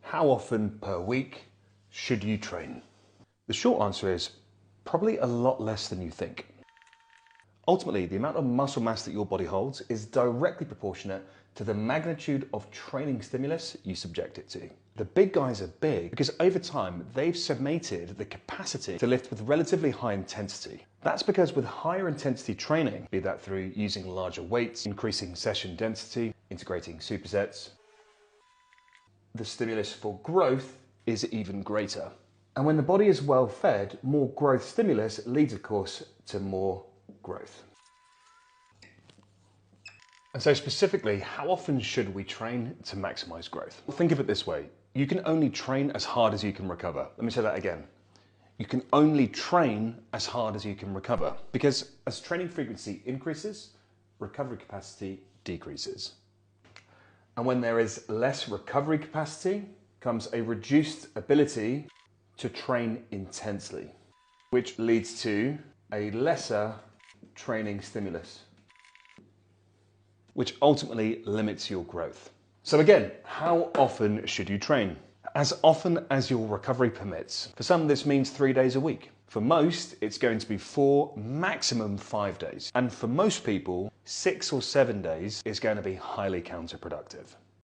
How often per week should you train? The short answer is probably a lot less than you think. Ultimately, the amount of muscle mass that your body holds is directly proportionate to the magnitude of training stimulus you subject it to. The big guys are big because over time they've summated the capacity to lift with relatively high intensity. That's because with higher intensity training, be that through using larger weights, increasing session density, integrating supersets, the stimulus for growth is even greater. And when the body is well fed, more growth stimulus leads, of course, to more growth. And so specifically, how often should we train to maximize growth? Well, think of it this way. You can only train as hard as you can recover. Let me say that again. You can only train as hard as you can recover, because as training frequency increases, recovery capacity decreases. And when there is less recovery capacity, comes a reduced ability to train intensely, which leads to a lesser training stimulus, which ultimately limits your growth. So again, how often should you train? As often as your recovery permits. For some, this means 3 days a week. For most, it's going to be 4, maximum 5 days. And for most people, 6 or 7 days is going to be highly counterproductive.